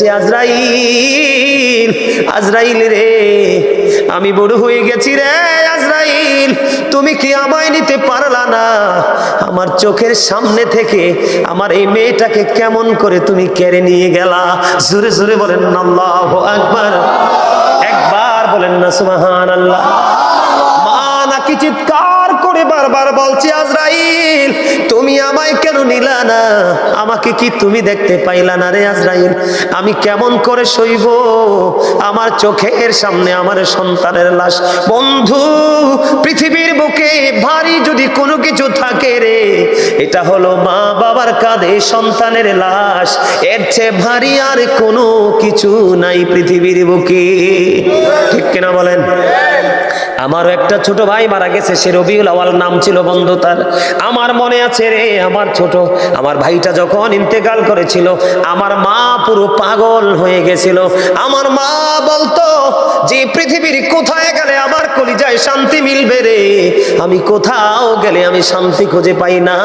বলছে, আজরাইল, আজরাইল রে, আমি বড় হয়ে গেছি রে আজরাইল, তুমি কি আমায় নিতে পারলা না? আমার চোখের সামনে থেকে আমার এই মেয়েটাকে কেমন করে তুমি কেড়ে নিয়ে গেলা? জোরে জোরে বলেন না আল্লাহু আকবার, একবার বলেন না সুবহানাল্লাহ। মা নাকি চিৎকার করে বারবার বলছে, আজরাইল, তুমি আমায় কেন নিলা না? আমাকে কি তুমি দেখতে পাইলা না রে আজরাইল? আমি কেমন করে সইব? আমার চোখের সামনে আমার সন্তানের লাশ। বন্ধু, পৃথিবীর বুকে ভারী যদি কোনো কিছু থাকে রে, এটা হলো মা বাবার কাঁধে সন্তানের লাশ। এর চেয়ে ভারী আর কোনো কিছু নাই পৃথিবীর বুকে, ঠিক কিনা বলেন? আমারও একটা ছোট ভাই মারা গেছে, সে রবিউল আওয়াল নাম ছিল বন্ধু তার। আমার মনে আছে রে, আমার ভাইটা যখন ইন্তেকাল করেছিল, আমার মা পুরো পাগল হয়ে গেছিল। আমার মা বলতো যে পৃথিবীর কোথায় গেলে আমার কলিজায় শান্তি মিলবে রে, আমি কোথাও গেলে আমি শান্তি খুঁজে পাই না।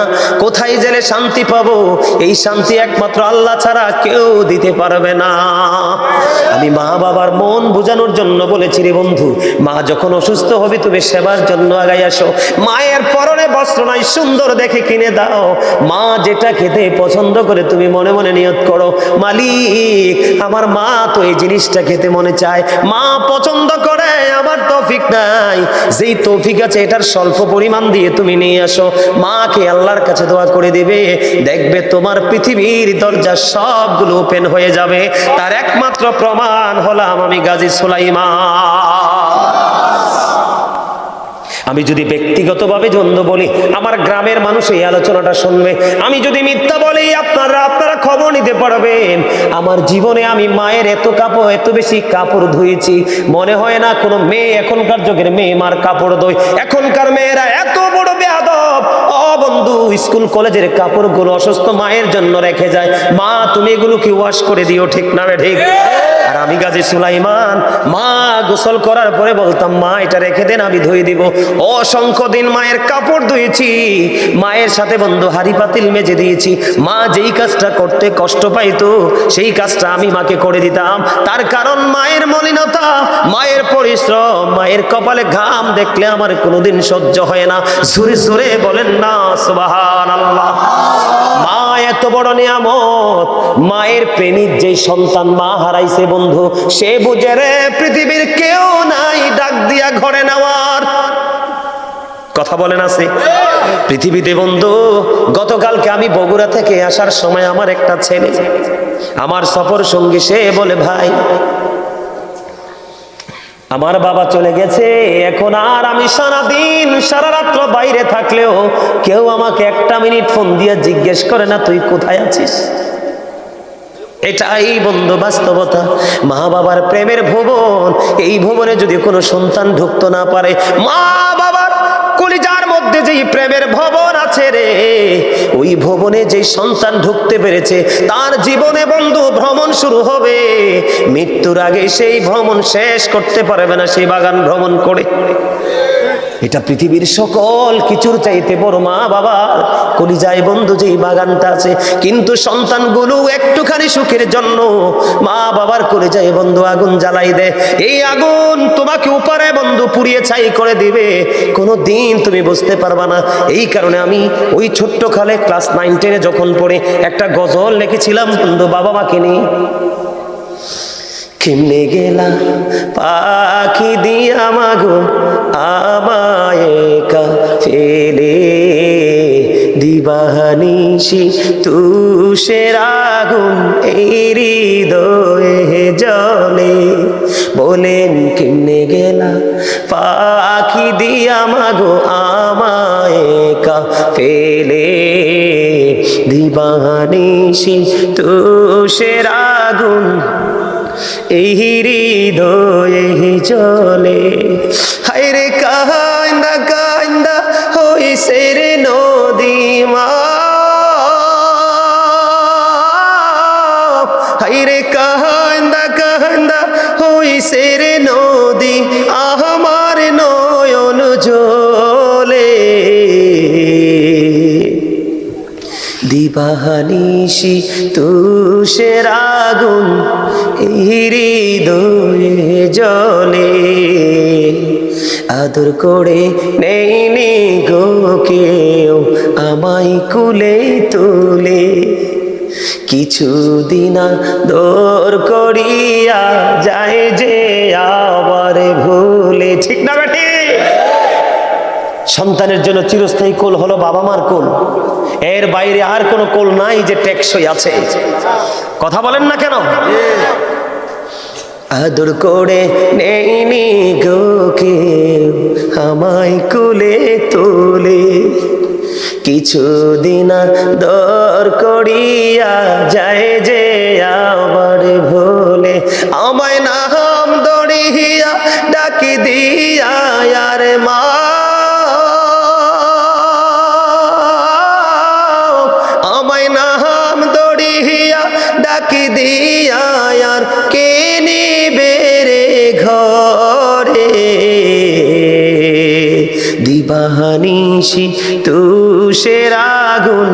কোথায় গেলে শান্তি পাবো? এই শান্তি একমাত্র আল্লাহ ছাড়া কেউ দিতে পারবে না। আমি মা বাবার মন বোঝানোর জন্য বলেছি রে বন্ধু, মা যখন অসুস্থ হবে তুমি সেবার জন্য আগাই আসো। মায়ের পরনে বস্ত্র নাই, সুন্দর দেখে কিনে দাও। মা যেটা খেতে পছন্দ করে তুমি মনে মনে নিয়ত করো, মালিক আমার মা তো এই জিনিসটা খেতে মনে চায়, মা পছন্দ করে, আমার তৌফিক নাই, যেই তৌফিক আছে এটার স্বল্প পরিমাণ দিয়ে তুমি নিয়ে আসো। মাকে আল্লাহর কাছে দোয়া করে দিবে, দেখবে তোমার পৃথিবীর দরজা সবগুলো ওপেন হয়ে যাবে। তার একমাত্র প্রমাণ হলাম আমি গাজী সুলাইমান। আমি যদি ব্যক্তিগতভাবে জন্য বলি, আমার গ্রামের মানুষ এই আলোচনাটা শুনবে। আমি যদি মিথ্যা বলি, আপনারা খবর নিতে পারবেন। আমার জীবনে আমি মায়ের এত বেশি কাপড় ধুয়েছি, মনে হয় না কোনো মেয়ে, এখনকার যুগের মেয়ে মার কাপড় ধোয়। এখনকার মেয়েরা এত বড় বেয়াদব। ও বন্ধু, স্কুল কলেজের কাপড়গুলো অসুস্থ মায়ের জন্য রেখে যায়। মা তুমি এগুলো কি ওয়াশ করে দিও, ঠিক না ঠিক? আর আমি গাজী সুলাইমান, মা গোসল করার পরে বলতাম, মা এটা রেখে দেন, আমি ধুয়ে দিব। অসংখ্য দিন মায়ের কাপড় ধুয়েছি, মায়ের সাথে বন্ধু হাড়ি পাতিল মেজে দিয়েছি। মা যেই কাজটা করতে কষ্ট পাইতো সেই কাজটা আমি মাকে করে দিতাম। তার কারণ মায়ের মলিনতা, মায়ের পরিশ্রম, মায়ের কপালে ঘাম দেখলে আমার কোনোদিন সহ্য হয় না। জোরে জোরে বলেন না সুবহানাল্লাহ। মা এত বড় নিয়ামত। মায়ের প্রেমিক যে সন্তান মা হারাইছে বন্ধু, সে বুঝে রে পৃথিবীর কেউ নাই ডাক দিয়া ঘরে নেওয়ার। কথা বলেন আছে পৃথিবীতে বন্ধু? গতকালকে আমি বগুড়া থেকে আসার সময় আমার একটা ছেলে, আমার সফর সঙ্গী, সে বলে, ভাই আমার বাবা চলে গেছে, এখন আর আমি সারাদিন সারা রাত্র বাইরে থাকলেও কেউ আমাকে একটা মিনিট ফোন দিয়ে জিজ্ঞেস করে না তুই কোথায় আছিস। এটাই বন্ধু বাস্তবতা। মা বাবার প্রেমের ভুবন, এই ভুবনে যদি কোনো সন্তান ঢুকতে না পারে, মা বাবার কলিজার মধ্যে যেই প্রেমের ভবন আছে রে, ওই ভবনে যে সন্তান ঢুকতে পেরেছে তার জীবনে বন্ধু ভ্রমণ শুরু হবে। মৃত্যুর আগে সেই ভ্রমণ শেষ করতে পারবে না সেই বাগান ভ্রমণ করে। এটা পৃথিবীর সকল কিছুর চাইতে বড় মা বাবার কলিজায় বন্ধু যেই বাগানটা আছে। কিন্তু সন্তানগুলো একটুখানি সুখের জন্য মা বাবার কলিজায় বন্ধু আগুন জ্বালাই দেয়। এই আগুন তোমাকে উপরে বন্ধু পুড়িয়ে ছাই করে দিবে, কোনো দিন তুমি বুঝতে পারবা না। এই কারণে আমি ওই ছোট্ট কালে ক্লাস 9-10 যখন পড়ে একটা গজল লিখেছিলাম বন্ধু বাবা মাকে নিয়ে। কেমনে গেলা পাখি দিয়া মাগো আমায় একা ফেলে, দিবানিশি তুষের আগুন এই হৃদয়ে জ্বলে। বলেন কেমনে গেলা পাখি দিয়া মাগো আমায় একা ফেলে, দিবানিশি তুষের আগুন এই হৃদয়ে জ্বলে। হায়রে কান্দা কান্দা হইছে রে নদী মা, হায়রে কান্দা কান্দা হইছে রে নদী, আমার নয়ন জলে। দিবানিশি তুষের আগুন এই হৃদয়ে জলে আদর করে নেইনি গো কেউ আমায় কুলে তুলে কিছুদিন দূর করিয়া যায় যে আবার ভুলে। ঠিক না বেটি? সন্তানের জন্য চিরস্থায়ী কোল হলো বাবা মার কোল, এর বাইরে আর কোনো কোল নাই যে টেকসই আছে। কথা বলেন না কেন? আদর করে নেইনি গো কেউ আমায় কুলে তুলে কিছুদিন দর করিয়া যায় যে আবার ভুলে আমায় নাম দড়িয়া ডাকি দিয়া আর মা আমায় নাম দড়িয়া ডাকি দিয়া আর কে নিবে রে ঘরে দিবানিশি তুষের আগুন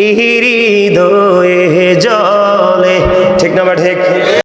এই হৃদয়ে